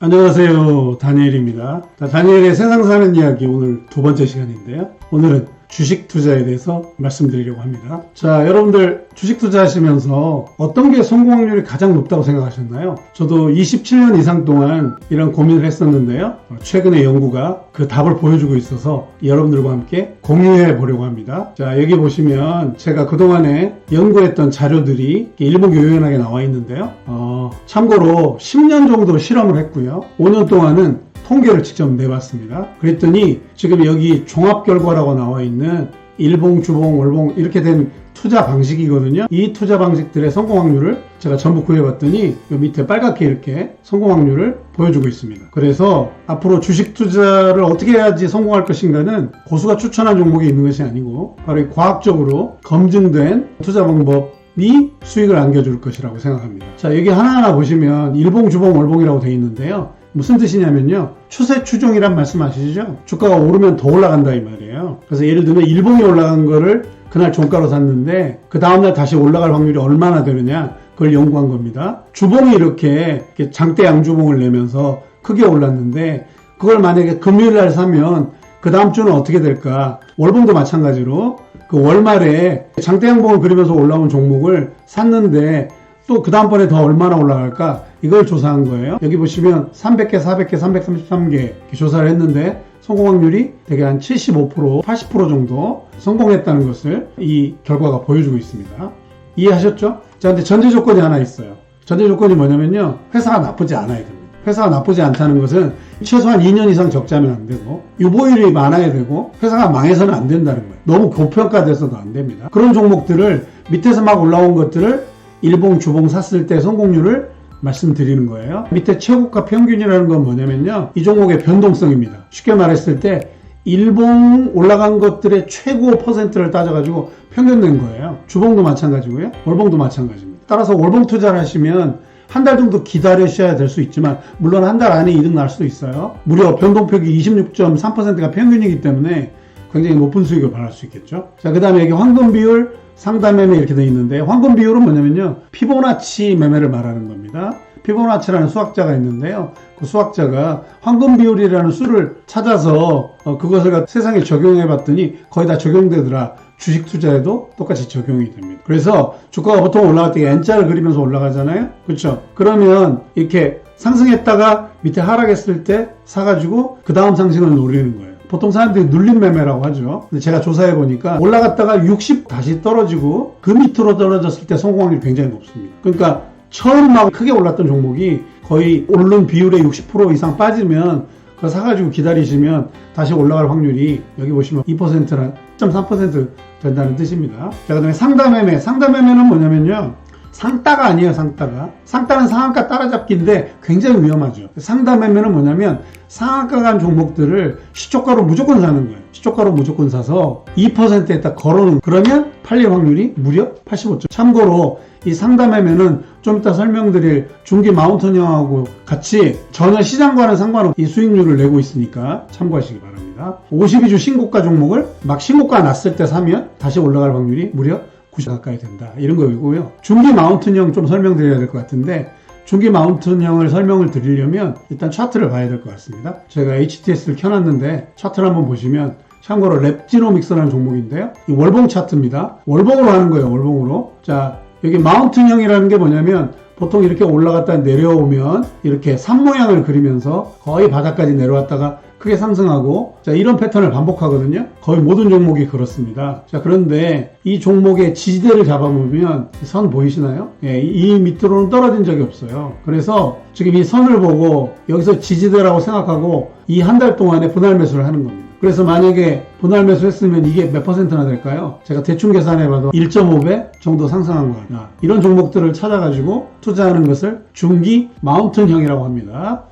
안녕하세요, 다니엘입니다. 다니엘의 세상 사는 이야기 오늘 두 번째 시간인데요. 오늘은 주식 투자에 대해서 말씀드리려고 합니다. 자, 여러분들 주식 투자하시면서 어떤 게 성공 확률이 가장 높다고 생각하셨나요? 저도 27년 이상 동안 이런 고민을 했었는데요. 최근에 연구가 그 답을 보여주고 있어서 여러분들과 함께 공유해 보려고 합니다. 자, 여기 보시면 제가 그동안에 연구했던 자료들이 일목요연하게 나와 있는데요. 참고로 10년 정도 실험을 했고요. 5년 동안은 통계를 직접 내봤습니다. 그랬더니 지금 여기 종합 결과라고 나와 있는 일봉, 주봉, 월봉 이렇게 된 투자 방식이거든요. 이 투자 방식들의 성공 확률을 제가 전부 구해봤더니 이 밑에 빨갛게 이렇게 성공 확률을 보여주고 있습니다. 그래서 앞으로 주식 투자를 어떻게 해야지 성공할 것인가는 고수가 추천한 종목이 있는 것이 아니고 바로 이 과학적으로 검증된 투자 방법이 수익을 안겨줄 것이라고 생각합니다. 자, 여기 하나하나 보시면 일봉, 주봉, 월봉이라고 되어 있는데요. 무슨 뜻이냐면요. 추세 추종이란 말씀 아시죠? 주가가 오르면 더 올라간다 이 말이에요. 그래서 예를 들면 일봉이 올라간 거를 그날 종가로 샀는데 그 다음날 다시 올라갈 확률이 얼마나 되느냐 그걸 연구한 겁니다. 주봉이 이렇게 장대 양주봉을 내면서 크게 올랐는데 그걸 만약에 금요일날 사면 그 다음 주는 어떻게 될까? 월봉도 마찬가지로 그 월말에 장대 양봉을 그리면서 올라온 종목을 샀는데 또 그 다음번에 더 얼마나 올라갈까? 이걸 조사한 거예요. 여기 보시면 300개, 400개, 333개 조사를 했는데 성공 확률이 대개 한 75%, 80% 정도 성공했다는 것을 이 결과가 보여주고 있습니다. 이해하셨죠? 자, 근데 전제 조건이 하나 있어요. 전제 조건이 뭐냐면요. 회사가 나쁘지 않아야 됩니다. 회사가 나쁘지 않다는 것은 최소한 2년 이상 적자면 안 되고 유보율이 많아야 되고 회사가 망해서는 안 된다는 거예요. 너무 고평가돼서도 안 됩니다. 그런 종목들을 밑에서 막 올라온 것들을 일봉, 주봉 샀을 때 성공률을 말씀드리는 거예요. 밑에 최고가 평균이라는 건 뭐냐면요. 이 종목의 변동성입니다. 쉽게 말했을 때 일봉 올라간 것들의 최고 퍼센트를 따져가지고 평균 낸 거예요. 주봉도 마찬가지고요. 월봉도 마찬가지입니다. 따라서 월봉 투자를 하시면 한 달 정도 기다리셔야 될 수 있지만 물론 한 달 안에 이득 날 수도 있어요. 무려 변동폭이 26.3%가 평균이기 때문에 굉장히 높은 수익을 발할 수 있겠죠. 자, 그 다음에 여기 황금 비율, 상담 매매 이렇게 되어 있는데 황금 비율은 뭐냐면요. 피보나치 매매를 말하는 겁니다. 피보나치라는 수학자가 있는데요. 그 수학자가 황금 비율이라는 수를 찾아서 그것을 세상에 적용해 봤더니 거의 다 적용되더라. 주식 투자에도 똑같이 적용이 됩니다. 그래서 주가가 보통 올라갈 때 N자를 그리면서 올라가잖아요. 그렇죠? 그러면 이렇게 상승했다가 밑에 하락했을 때 사가지고 그 다음 상승을 노리는 거예요. 보통 사람들이 눌림 매매라고 하죠. 근데 제가 조사해 보니까 올라갔다가 60 다시 떨어지고 그 밑으로 떨어졌을 때 성공 확률이 굉장히 높습니다. 그러니까 처음 막 크게 올랐던 종목이 거의 오른 비율의 60% 이상 빠지면 그거 사가지고 기다리시면 다시 올라갈 확률이 여기 보시면 2%나 1.3% 된다는 뜻입니다. 자, 그 다음에 상담 매매. 상담 매매는 뭐냐면요. 상따가 아니에요, 상따가. 상따는 상한가 따라잡기인데 굉장히 위험하죠. 상담 매매는 뭐냐면 상한가 간 종목들을 시초가로 무조건 사는 거예요. 시초가로 무조건 사서 2%에 딱 걸어놓은 그러면 팔릴 확률이 무려 85%. 참고로 이 상담 매매는 좀 이따 설명드릴 중기 마운트형하고 같이 전혀 시장과는 상관없이 이 수익률을 내고 있으니까 참고하시기 바랍니다. 52주 신고가 종목을 막 신고가 났을 때 사면 다시 올라갈 확률이 무려 90 가까이 된다. 이런 거고요. 중기 마운트형 좀 설명드려야 될 것 같은데 중기 마운트형을 설명을 드리려면 일단 차트를 봐야 될 것 같습니다. 제가 HTS를 켜놨는데 차트를 한번 보시면 참고로 랩지노믹스라는 종목인데요. 이 월봉 차트입니다. 월봉으로 하는 거예요. 월봉으로. 자, 여기 마운트형이라는 게 뭐냐면 보통 이렇게 올라갔다 내려오면 이렇게 산 모양을 그리면서 거의 바닥까지 내려왔다가 크게 상승하고 자, 이런 패턴을 반복하거든요. 거의 모든 종목이 그렇습니다. 자, 그런데 이 종목의 지지대를 잡아보면 선 보이시나요? 예, 이 밑으로는 떨어진 적이 없어요. 그래서 지금 이 선을 보고 여기서 지지대라고 생각하고 이 한 달 동안에 분할 매수를 하는 겁니다. 그래서 만약에 분할 매수했으면 이게 몇 퍼센트나 될까요? 제가 대충 계산해봐도 1.5배 정도 상승한 거다. 이런 종목들을 찾아가지고 투자하는 것을 중기 마운튼형이라고 합니다.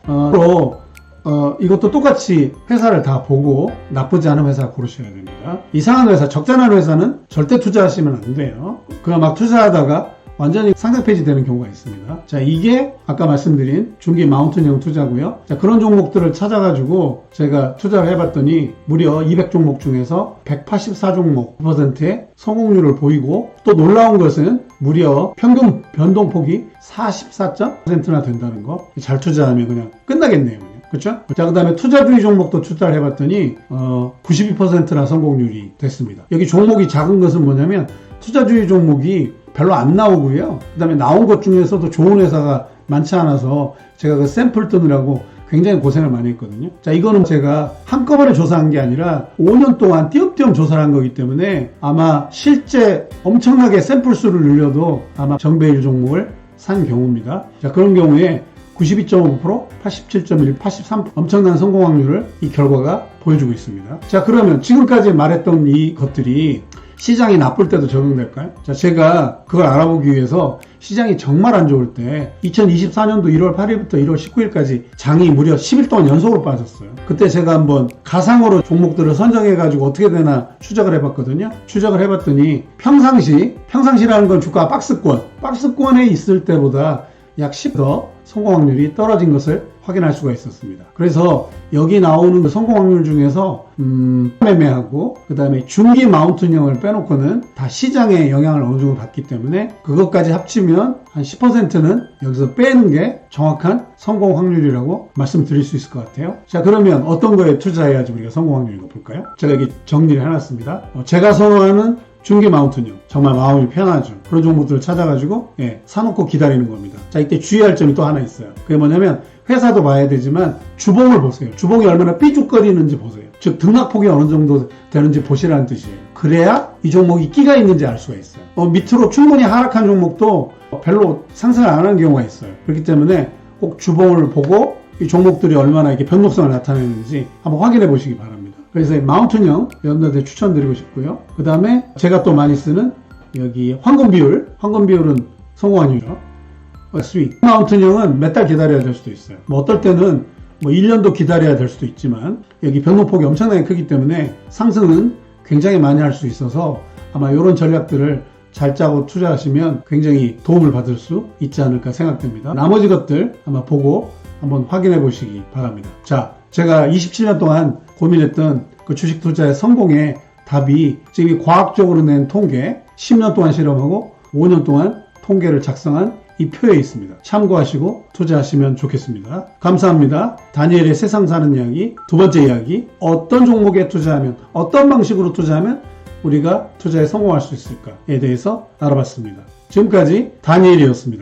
이것도 똑같이 회사를 다 보고 나쁘지 않은 회사 고르셔야 됩니다. 이상한 회사, 적자난 회사는 절대 투자하시면 안 돼요. 그냥 막 투자하다가 완전히 상장 폐지되는 경우가 있습니다. 자, 이게 아까 말씀드린 중기 마운틴형 투자고요. 자, 그런 종목들을 찾아가지고 제가 투자를 해봤더니 무려 200종목 중에서 184종목 %의 성공률을 보이고, 또 놀라운 것은 무려 평균 변동폭이 44.%나 된다는 거. 잘 투자하면 그냥 끝나겠네요. 그렇죠? 자, 그 다음에 투자주의 종목도 투자를 해봤더니 92%나 성공률이 됐습니다. 여기 종목이 작은 것은 뭐냐면 투자주의 종목이 별로 안 나오고요. 그 다음에 나온 것 중에서도 좋은 회사가 많지 않아서 제가 그 샘플 뜨느라고 굉장히 고생을 많이 했거든요. 자, 이거는 제가 한꺼번에 조사한 게 아니라 5년 동안 띄엄띄엄 조사를 한 거기 때문에 아마 실제 엄청나게 샘플 수를 늘려도 아마 정배일 종목을 산 경우입니다. 자, 그런 경우에 92.5%, 87.1, 83 엄청난 성공 확률을 이 결과가 보여주고 있습니다. 자, 그러면 지금까지 말했던 이 것들이 시장이 나쁠 때도 적용될까요? 자, 제가 그걸 알아보기 위해서 시장이 정말 안 좋을 때 2024년도 1월 8일부터 1월 19일까지 장이 무려 10일 동안 연속으로 빠졌어요. 그때 제가 한번 가상으로 종목들을 선정해가지고 어떻게 되나 추적을 해봤거든요. 추적을 해봤더니 평상시라는 건 주가 박스권에 있을 때보다 약 10% 성공 확률이 떨어진 것을 확인할 수가 있었습니다. 그래서 여기 나오는 그 성공 확률 중에서 매매하고 그 다음에 중기 마운틴형을 빼놓고는 다 시장의 영향을 어느 정도 받기 때문에 그것까지 합치면 한 10%는 여기서 빼는 게 정확한 성공 확률이라고 말씀드릴 수 있을 것 같아요. 자, 그러면 어떤 거에 투자해야지 우리가 성공 확률이 높을까요? 제가 여기 정리를 해놨습니다. 제가 선호하는 중기 마운틴형, 정말 마음이 편하죠. 그런 종목들을 찾아가지고 사놓고 기다리는 겁니다. 자, 이때 주의할 점이 또 하나 있어요. 그게 뭐냐면 회사도 봐야 되지만 주봉을 보세요. 주봉이 얼마나 삐죽거리는지 보세요. 즉 등락폭이 어느 정도 되는지 보시라는 뜻이에요. 그래야 이 종목이 끼가 있는지 알 수가 있어요. 밑으로 충분히 하락한 종목도 별로 상승을 안 하는 경우가 있어요. 그렇기 때문에 꼭 주봉을 보고 이 종목들이 얼마나 이렇게 변동성을 나타내는지 한번 확인해 보시기 바랍니다. 그래서 이 마운틴형 여러분들한테 추천드리고 싶고요. 그 다음에 제가 또 많이 쓰는 여기 황금 비율은 성공 확률이죠. 스윗. 마운틴형은 몇 달 기다려야 될 수도 있어요. 뭐 어떨 때는 뭐 1년도 기다려야 될 수도 있지만 여기 변동폭이 엄청나게 크기 때문에 상승은 굉장히 많이 할 수 있어서 아마 이런 전략들을 잘 짜고 투자하시면 굉장히 도움을 받을 수 있지 않을까 생각됩니다. 나머지 것들 아마 보고 한번 확인해 보시기 바랍니다. 자, 제가 27년 동안 고민했던 그 주식 투자의 성공의 답이 지금 이 과학적으로 낸 통계, 10년 동안 실험하고 5년 동안 통계를 작성한 이 표에 있습니다. 참고하시고 투자하시면 좋겠습니다. 감사합니다. 다니엘의 세상 사는 이야기 두 번째 이야기, 어떤 종목에 투자하면, 어떤 방식으로 투자하면 우리가 투자에 성공할 수 있을까에 대해서 알아봤습니다. 지금까지 다니엘이었습니다.